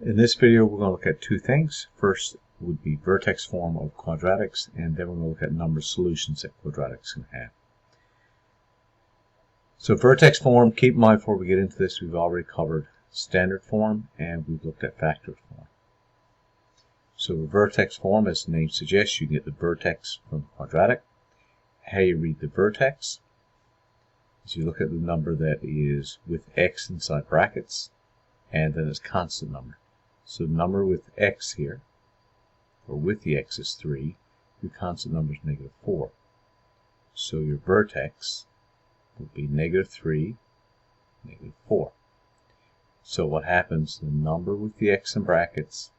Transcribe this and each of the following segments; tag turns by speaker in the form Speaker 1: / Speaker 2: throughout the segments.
Speaker 1: In this video, we're going to look at two things. First would be vertex form of quadratics, and then we're going to look at number solutions that quadratics can have. So vertex form, keep in mind before we get into this, we've already covered standard form and we've looked at factored form. So the vertex form, as the name suggests, you get the vertex from the quadratic. How you read the vertex is you look at the number that is with x inside brackets and then its constant number. So the number with x here, or with the x, is 3. Your constant number is -4. So your vertex will be -3, -4. So what happens, the number with the x in brackets,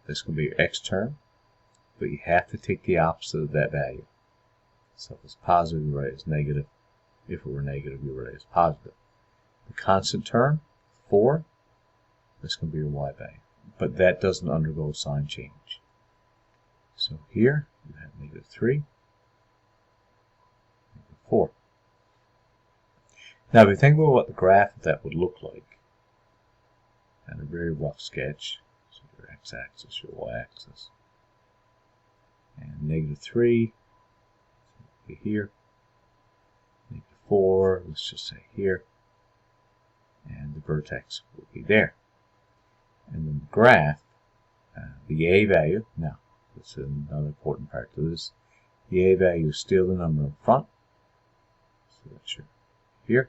Speaker 1: that's going to be your x term, but you have to take the opposite of that value. So if it's positive, you write it as negative. If it were negative, you write it as positive. The constant term, 4, that's going to be your y value. But that doesn't undergo sign change. So here you have -3, -4. Now if you think about what the graph of that would look like, and a very rough sketch, so your x-axis, your y-axis, and -3 will be here, -4, let's just say here, and the vertex will be there. And then the graph, the a value, now this is another important part to this, the a value is still the number in front, so that's your here,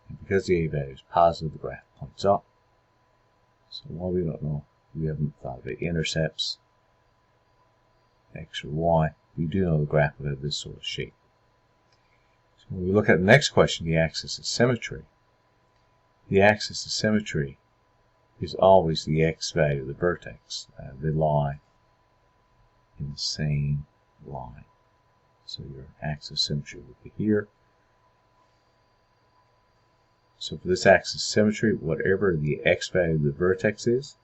Speaker 1: and because the a value is positive, the graph points up. So while we don't know, we haven't thought of the intercepts, x or y, we do know the graph will have this sort of shape. So when we look at the next question, the axis of symmetry, the axis of symmetry is always the x value of the vertex. They lie in the same line. So your axis of symmetry would be here. So for this axis of symmetry, whatever the x value of the vertex is,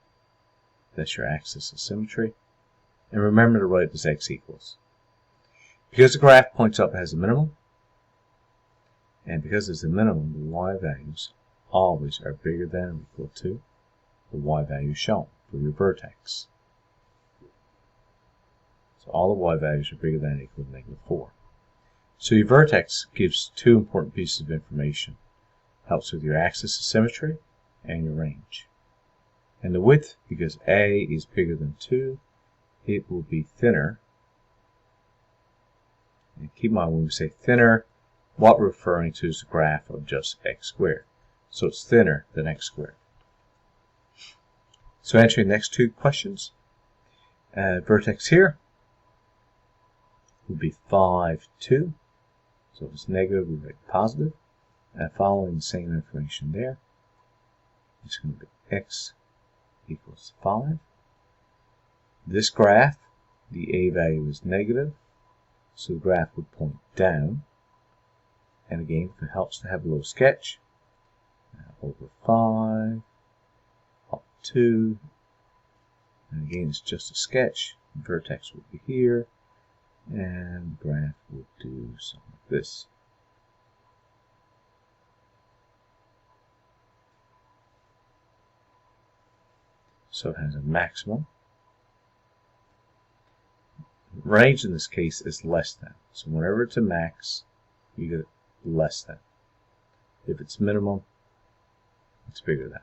Speaker 1: that's your axis of symmetry. And remember to write this x equals. Because the graph points up, it has a minimum. And because it's a minimum, the y values always are bigger than or equal to the y value shown for your vertex. So all the y values are bigger than or equal to -4. So your vertex gives two important pieces of information. Helps with your axis of symmetry and your range. And the width, because a is bigger than 2, it will be thinner. And keep in mind when we say thinner, what we're referring to is the graph of just x squared. So it's thinner than x squared. So answering the next two questions, vertex here will be 5, 2. So if it's negative, we write positive. And following the same information there, it's going to be x equals 5. This graph, the a value is negative, so the graph would point down. And again, if it helps to have a little sketch, over 5, up 2, and again it's just a sketch. The vertex would be here, and the graph would do something like this. So it has a maximum. Range in this case is less than. So whenever it's a max, you get less than. If it's minimum, it's bigger than.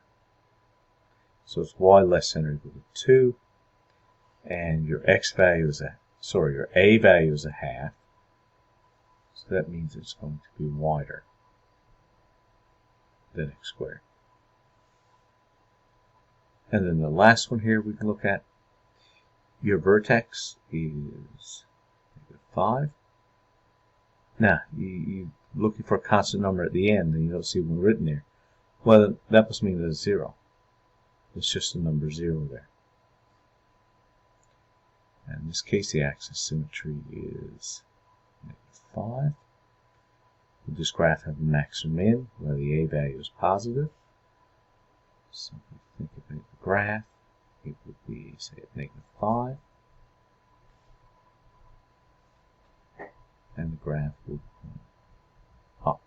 Speaker 1: So it's y less than or equal to 2, and your x value is your a value is 1/2. So that means it's going to be wider than x squared. And then the last one here we can look at, your vertex is -5. Now, you're looking for a constant number at the end and you don't see one written there. Well, that must mean there's 0. It's just the number 0 there. And in this case, the axis symmetry is -5. Would this graph have a maximum in, where the a value is positive? So if we think about the graph, it would be, say, at -5. And the graph would point up.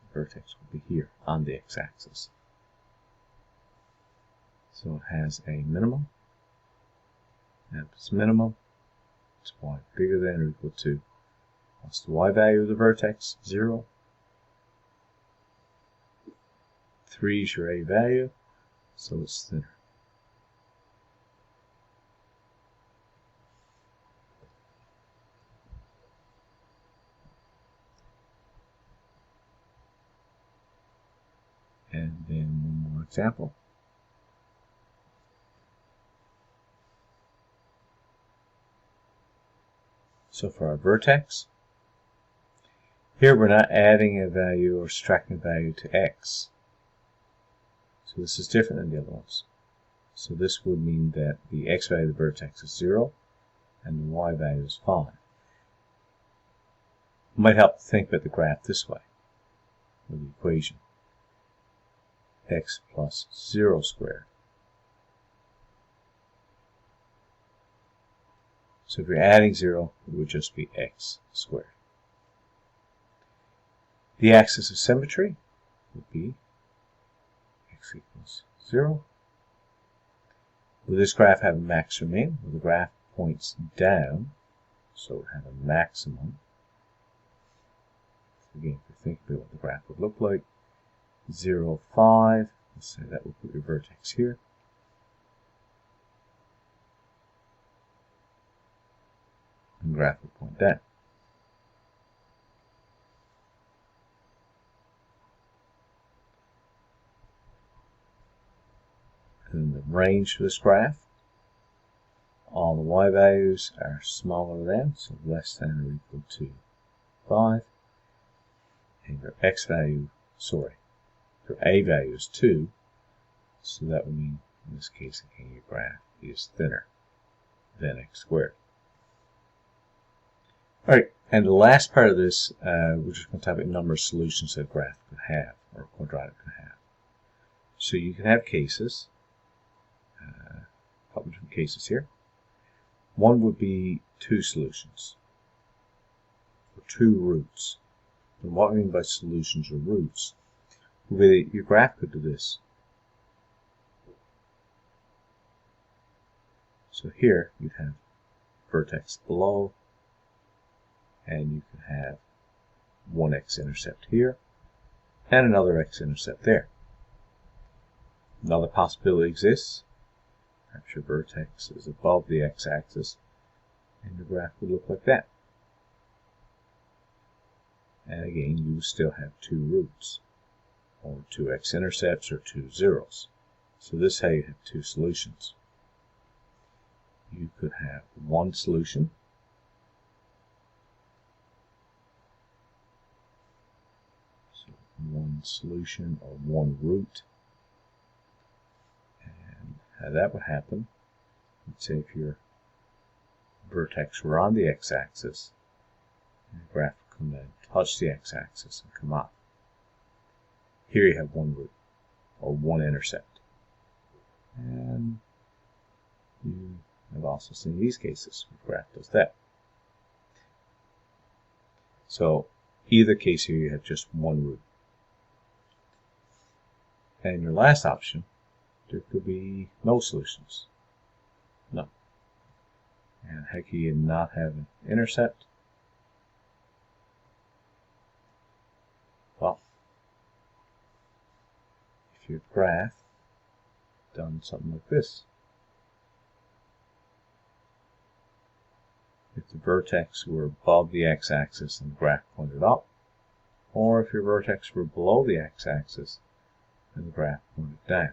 Speaker 1: The vertex will be here on the x-axis. So it has a minimum. And if it's minimum, it's y bigger than or equal to. What's the y value of the vertex? 0. 3 is your a value, so it's thinner. And then one more example. So for our vertex, here we're not adding a value or subtracting a value to x. So this is different than the other ones. So this would mean that the x value of the vertex is 0 and the y value is 5. It might help to think about the graph this way, with the equation x plus 0 squared. So if you're adding 0, it would just be x squared. The axis of symmetry would be x equals 0. Will this graph have a max or min? Well, the graph points down, so it would have a maximum. So again, if you think about what the graph would look like, 0, 5, let's say that will put your vertex here. And the graph will point down. And the range for this graph, all the y values are smaller than, so less than or equal to 5. And your x value, your a value is 2, so that would mean, in this case, again, your graph is thinner than x squared. Alright, and the last part of this, we're just going to talk about a number of solutions that a graph could have, or a quadratic could have. So you can have cases, a couple different cases here. One would be 2 solutions, or 2 roots. And what I mean by solutions or roots, your graph could do this. So here you'd have vertex below, and you could have one x-intercept here, and another x-intercept there. Another possibility exists. Perhaps your vertex is above the x-axis, and the graph would look like that. And again, you would still have 2 roots, or 2 x-intercepts, or 2 zeros. So this is how you have 2 solutions. You could have one solution, so one solution or one root. And how that would happen, let's say if your vertex were on the x-axis, and the graph would come down, touch the x-axis, and come up. Here you have one root, or one intercept. And you have also seen these cases where the graph does that. So either case here you have just one root. And your last option, there could be no solutions. No. And how can you not have an intercept? Well, if your graph done something like this. If the vertex were above the x-axis and the graph pointed up, or if your vertex were below the x-axis and the graph pointed down.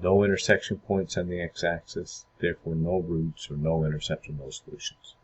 Speaker 1: No intersection points on the x-axis, therefore no roots or no intercepts or no solutions.